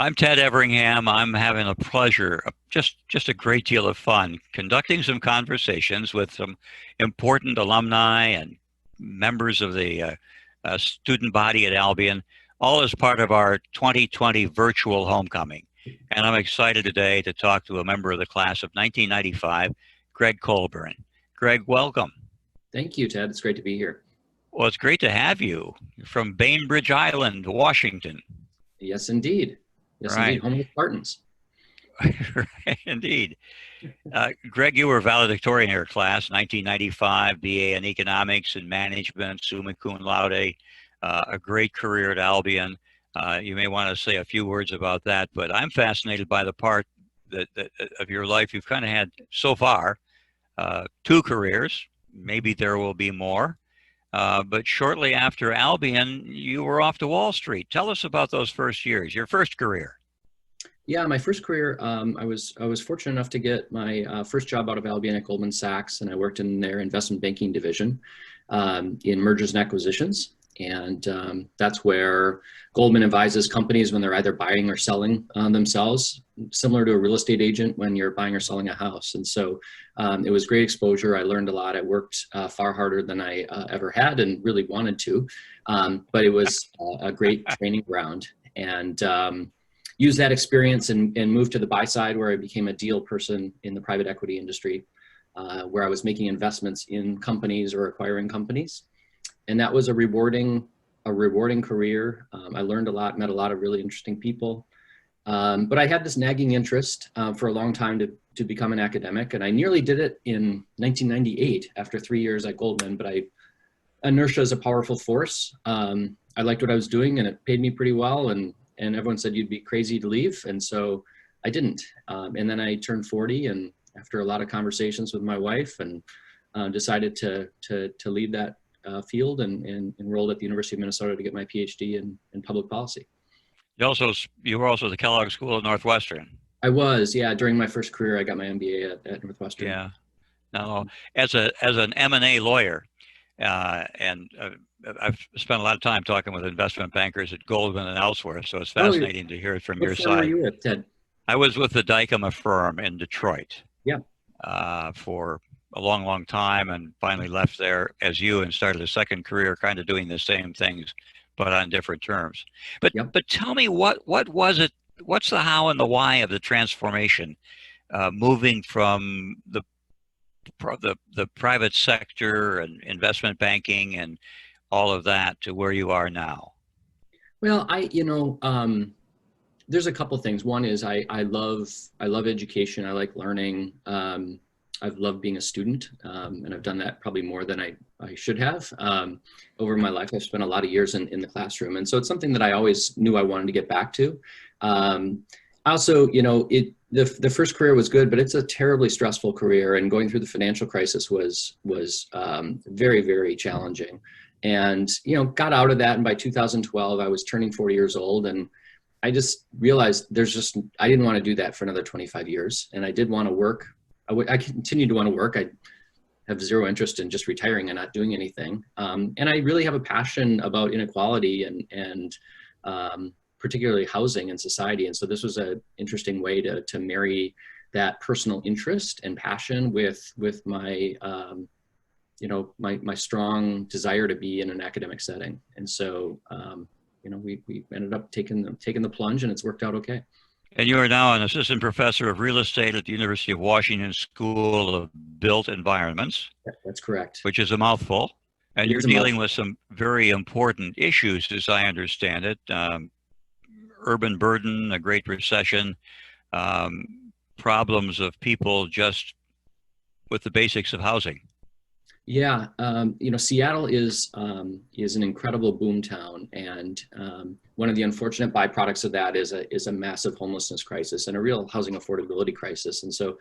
I'm Ted Everingham. I'm having a pleasure, just a great deal of fun, conducting some conversations with some important alumni and members of the student body at Albion, all as part of our 2020 virtual homecoming. And I'm excited today to talk to a member of the class of 1995, Gregg Colburn. Gregg, welcome. Thank you, Ted. It's great to be here. Well, it's great to have you from Bainbridge Island, Washington. Yes, indeed. Yes, Right. indeed. Home of the Spartans. Right, indeed. Gregg, you were valedictorian in your class, 1995, BA in economics and management, summa cum laude, a great career at Albion. You may want to say a few words about that, but I'm fascinated by the part that of your life you've kind of had so far, two careers, maybe there will be more. But shortly after Albion, you were off to Wall Street. Tell us about those first years, your first career. Yeah, my first career, I was fortunate enough to get my first job out of Albion at Goldman Sachs, and I worked in their investment banking division in mergers and acquisitions. And that's where Goldman advises companies when they're either buying or selling themselves, similar to a real estate agent when you're buying or selling a house. And so it was great exposure. I learned a lot. I worked far harder than I ever had and really wanted to, but it was a great training ground. And used that experience and moved to the buy side, where I became a deal person in the private equity industry, where I was making investments in companies or acquiring companies. And that was a rewarding career. I learned a lot, met a lot of really interesting people. But I had this nagging interest for a long time to become an academic. And I nearly did it in 1998 after 3 years at Goldman, but inertia is a powerful force. I liked what I was doing and it paid me pretty well. And everyone said you'd be crazy to leave. And so I didn't. And then I turned 40, and after a lot of conversations with my wife, and decided to leave that field and enrolled at the University of Minnesota to get my Ph.D. in public policy. You were also at the Kellogg School at Northwestern. I was, yeah. During my first career, I got my MBA at Northwestern. Yeah. Now, as an M&A lawyer, and I've spent a lot of time talking with investment bankers at Goldman and elsewhere, so it's fascinating to hear it from your side. What firm were you with, Ted? I was with the Dykema firm in Detroit. Yeah. For a long, long time, and finally left there as you and started a second career, kind of doing the same things, but on different terms. But tell me, what was it? What's the how and the why of the transformation, moving from the private sector and investment banking and all of that to where you are now? Well, there's a couple things. One is I love education. I like learning. I've loved being a student, and I've done that probably more than I should have. Over my life, I've spent a lot of years in the classroom. And so it's something that I always knew I wanted to get back to. Also, the first career was good, but it's a terribly stressful career. And going through the financial crisis was very, very challenging. And, got out of that. And by 2012, I was turning 40 years old. And I just realized I didn't want to do that for another 25 years. And I did want to work. I continue to want to work. I have zero interest in just retiring and not doing anything. And I really have a passion about inequality and particularly housing and society. And so this was an interesting way to marry that personal interest and passion with my, my strong desire to be in an academic setting. And so, we ended up taking the plunge, and it's worked out okay. And you are now an assistant professor of real estate at the University of Washington School of Built Environments. That's correct. Which is a mouthful. And you're dealing with some very important issues, as I understand it. Urban burden, a Great Recession, problems of people just with the basics of housing. Yeah, Seattle is an incredible boom town, and one of the unfortunate byproducts of that is a massive homelessness crisis and a real housing affordability crisis. And so,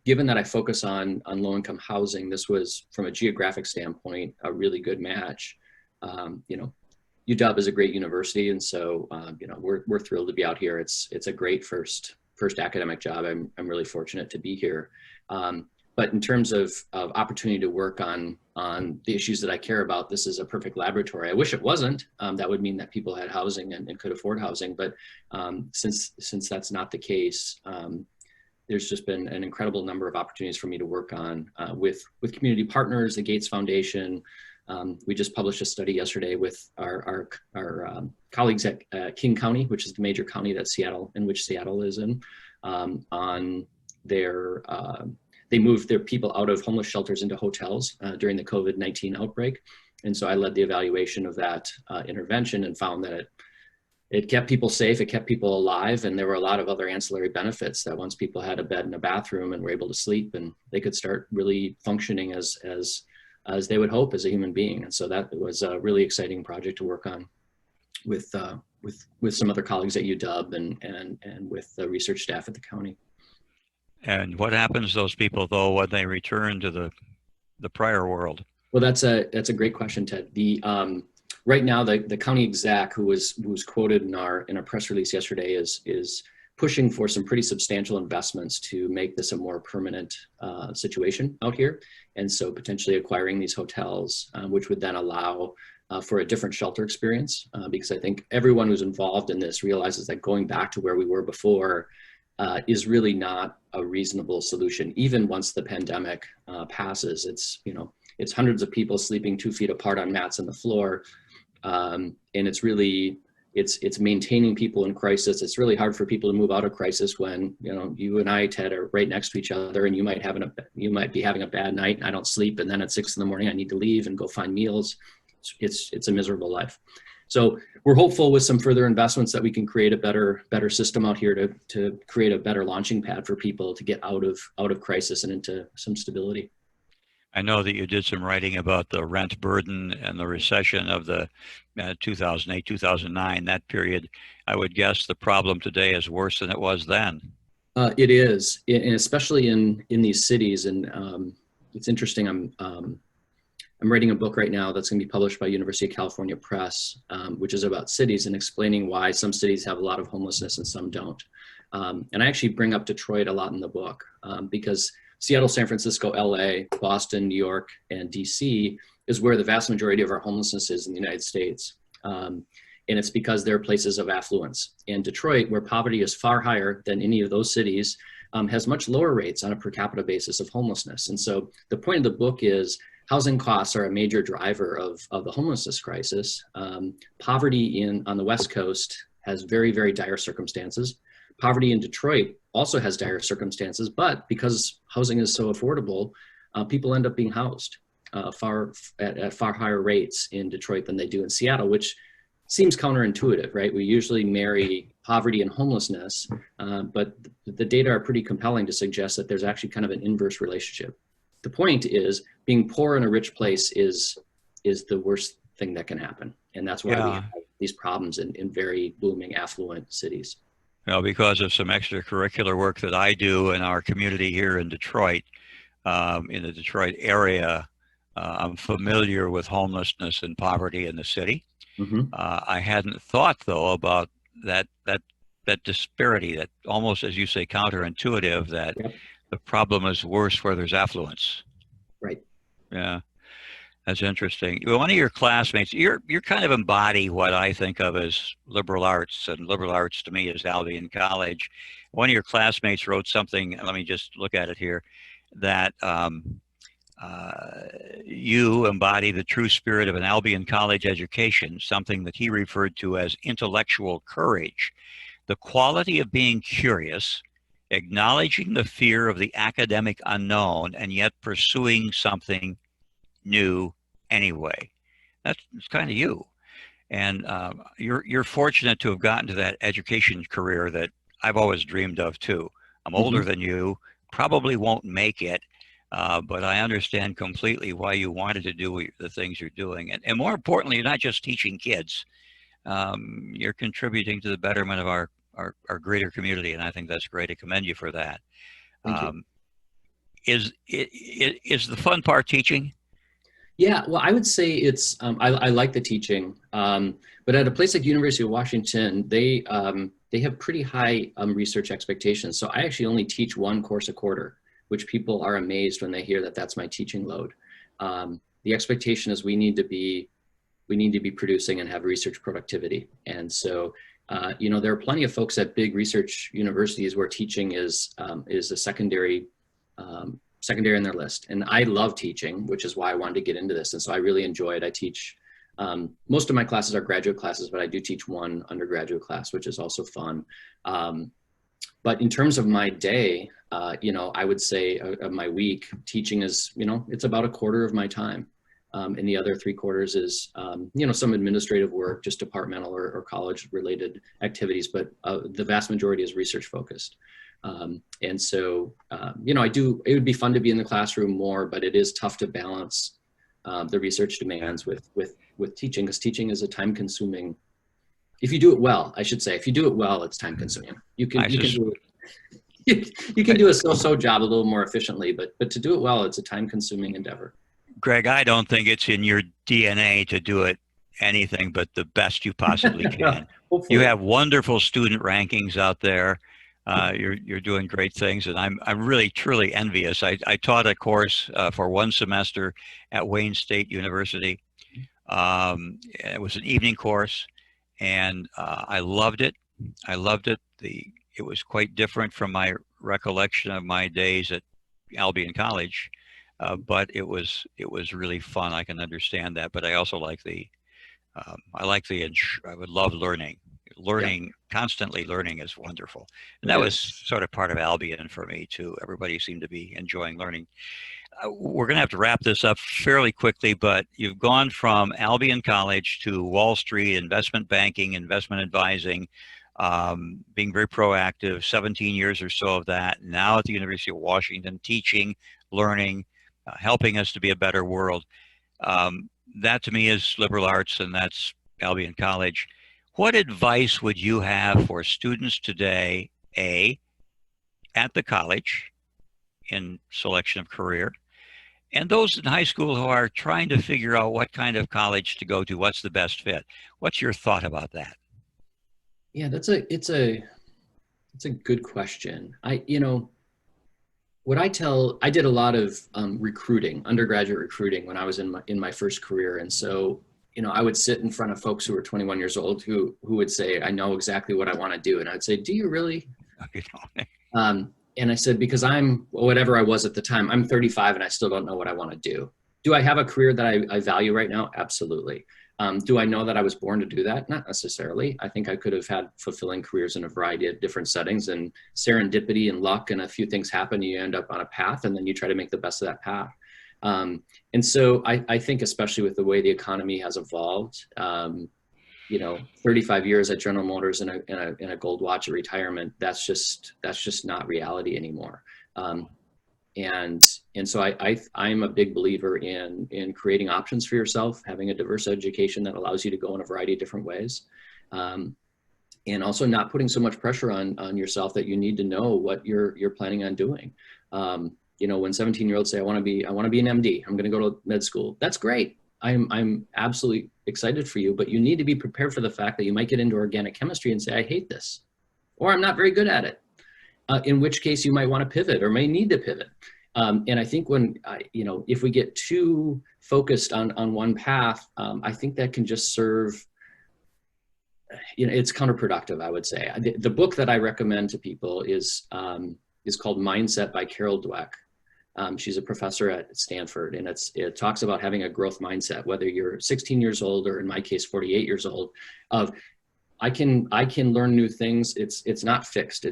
given that I focus on low-income housing, this was, from a geographic standpoint, a really good match. UW is a great university, and so we're thrilled to be out here. It's a great first academic job. I'm really fortunate to be here. but in terms of opportunity to work on the issues that I care about, this is a perfect laboratory. I wish it wasn't. That would mean that people had housing and could afford housing. But since that's not the case, there's just been an incredible number of opportunities for me to work on with community partners, the Gates Foundation. We just published a study yesterday with our colleagues at King County, which is the major county that Seattle is in, on their they moved their people out of homeless shelters into hotels during the COVID-19 outbreak. And so I led the evaluation of that intervention and found that it kept people safe, it kept people alive, and there were a lot of other ancillary benefits that once people had a bed and a bathroom and were able to sleep, and they could start really functioning as they would hope as a human being. And so that was a really exciting project to work on with some other colleagues at UW and with the research staff at the county. And what happens to those people, though, when they return to the prior world? Well, that's a great question, Ted. Right now, the county exec who was quoted in our press release yesterday is pushing for some pretty substantial investments to make this a more permanent situation out here, and so potentially acquiring these hotels, which would then allow for a different shelter experience. Because I think everyone who's involved in this realizes that going back to where we were before is really not a reasonable solution. Even once the pandemic passes, it's hundreds of people sleeping 2 feet apart on mats on the floor. And it's really, it's maintaining people in crisis. It's really hard for people to move out of crisis when, you and I, Ted, are right next to each other, and you might be having a bad night and I don't sleep. And then at 6 a.m, I need to leave and go find meals. It's a miserable life. So we're hopeful with some further investments that we can create a better system out here to create a better launching pad for people to get out of crisis and into some stability. I know that you did some writing about the rent burden and the recession of the 2008, 2009, that period. I would guess the problem today is worse than it was then. It is, and especially in these cities. And it's interesting. I'm writing a book right now that's going to be published by University of California Press, which is about cities and explaining why some cities have a lot of homelessness and some don't. And I actually bring up Detroit a lot in the book because Seattle, San Francisco, LA, Boston, New York, and DC is where the vast majority of our homelessness is in the United States. And it's because they're places of affluence. And Detroit, where poverty is far higher than any of those cities, has much lower rates on a per capita basis of homelessness. And so the point of the book is housing costs are a major driver of the homelessness crisis. Poverty on the West Coast has very, very dire circumstances. Poverty in Detroit also has dire circumstances, but because housing is so affordable, people end up being housed at far higher rates in Detroit than they do in Seattle, which seems counterintuitive, right? We usually marry poverty and homelessness, but the data are pretty compelling to suggest that there's actually kind of an inverse relationship. The point is, being poor in a rich place is the worst thing that can happen. And that's why we have these problems in very booming, affluent cities. Well, because of some extracurricular work that I do in our community here in Detroit, in the Detroit area, I'm familiar with homelessness and poverty in the city. Mm-hmm. I hadn't thought, though, about that disparity, that almost, as you say, counterintuitive, that the problem is worse where there's affluence. Right. Yeah. That's interesting. One of your classmates, you're kind of embody what I think of as liberal arts, and liberal arts to me is Albion College. One of your classmates wrote something, let me just look at it here, that you embody the true spirit of an Albion College education, something that he referred to as intellectual courage, the quality of being curious, acknowledging the fear of the academic unknown, and yet pursuing something new anyway. That's kind of you. And you're fortunate to have gotten to that education career that I've always dreamed of too. I'm older than you, probably won't make it, but I understand completely why you wanted to do the things you're doing. And more importantly, you're not just teaching kids. You're contributing to the betterment of our greater community, and I think that's great. I commend you for that. Thank you. Is the fun part teaching? Yeah, well, I would say it's, I like the teaching, but at a place like University of Washington, they have pretty high research expectations. So I actually only teach one course a quarter. which people are amazed when they hear that that's my teaching load. The expectation is we need to be producing and have research productivity. And so, you know, there are plenty of folks at big research universities where teaching is a secondary on their list. And I love teaching, which is why I wanted to get into this. And so I really enjoy it. I teach, most of my classes are graduate classes, but I do teach one undergraduate class, which is also fun. But in terms of my day, you know, I would say of my week, teaching is, you know, it's about a quarter of my time. And the other 3/4 is, you know, some administrative work, just departmental or college related activities, but the vast majority is research focused. And so, you know, it would be fun to be in the classroom more, but it is tough to balance the research demands with teaching, because teaching is a time consuming, if you do it well, I should say, if you do it well, it's time consuming. You can do a so-so job a little more efficiently, but to do it well, it's a time consuming endeavor. Greg, I don't think it's in your DNA to do it anything but the best you possibly can. You have wonderful student rankings out there. You're doing great things, and I'm really truly envious. I taught a course for one semester at Wayne State University. It was an evening course, and I loved it. I loved it. It was quite different from my recollection of my days at Albion College. But it was really fun. I can understand that, but I also like I would love learning. Yeah. Constantly learning is wonderful. And that was sort of part of Albion for me too. Everybody seemed to be enjoying learning. We're going to have to wrap this up fairly quickly, but you've gone from Albion College to Wall Street, investment banking, investment advising, being very proactive, 17 years or so of that. Now at the University of Washington, teaching, learning, helping us to be a better world. That to me is liberal arts, and that's Albion College. What advice would you have for students today, at the college in selection of career, and those in high school who are trying to figure out what kind of college to go to, what's the best fit? What's your thought about that? Yeah, it's a good question. I did a lot of recruiting, undergraduate recruiting, when I was in my first career. And so, you know, I would sit in front of folks who were 21 years old who would say, I know exactly what I want to do. And I'd say, do you really? And I said, because I'm whatever I was at the time, I'm 35 and I still don't know what I want to do. Do I have a career that I value right now? Absolutely. Do I know that I was born to do that? Not necessarily. I think I could have had fulfilling careers in a variety of different settings, and serendipity and luck and a few things happen. You end up on a path, and then you try to make the best of that path. And so I think, especially with the way the economy has evolved, you know, 35 years at General Motors and a gold watch at retirement, that's just not reality anymore. And so I'm a big believer in creating options for yourself, having a diverse education that allows you to go in a variety of different ways. And also not putting so much pressure on yourself that you need to know what you're planning on doing. You know, when 17-year-olds say, I want to be an MD, I'm going to go to med school. That's great. I'm absolutely excited for you, but you need to be prepared for the fact that you might get into organic chemistry and say, I hate this, or I'm not very good at it. In which case you might want to pivot or may need to pivot. And I think you know, if we get too focused on one path, I think that can just serve, you know, it's counterproductive, I would say. The book that I recommend to people is called Mindset by Carol Dweck. She's a professor at Stanford, and it talks about having a growth mindset, whether you're 16 years old or in my case, 48 years old, of I can learn new things. It's not fixed.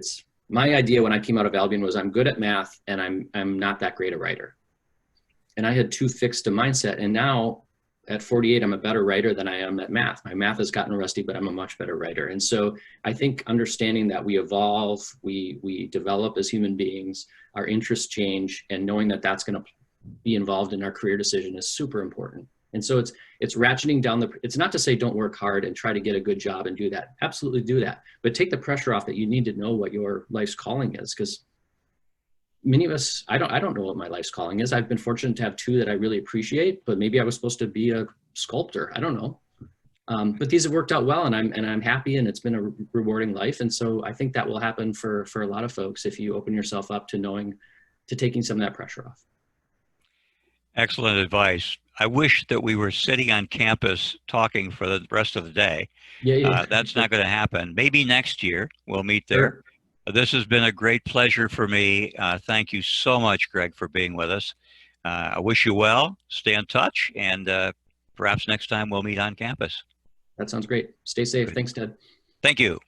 My idea when I came out of Albion was I'm good at math and I'm not that great a writer. And I had too fixed a mindset. And now at 48, I'm a better writer than I am at math. My math has gotten rusty, but I'm a much better writer. And so I think understanding that we evolve, we develop as human beings, our interests change, and knowing that that's going to be involved in our career decision is super important. And so it's ratcheting down it's not to say don't work hard and try to get a good job and do that. Absolutely do that. But take the pressure off that you need to know what your life's calling is, because many of us, I don't know what my life's calling is. I've been fortunate to have two that I really appreciate, but maybe I was supposed to be a sculptor. I don't know. But these have worked out well, and I'm happy, and it's been a rewarding life. And so I think that will happen for a lot of folks if you open yourself up to knowing to taking some of that pressure off. Excellent advice. I wish that we were sitting on campus talking for the rest of the day. Yeah. That's not going to happen. Maybe next year we'll meet there. Sure. This has been a great pleasure for me. Thank you so much, Gregg, for being with us. I wish you well. Stay in touch, and perhaps next time we'll meet on campus. That sounds great. Stay safe. Thanks, Ted. Thank you.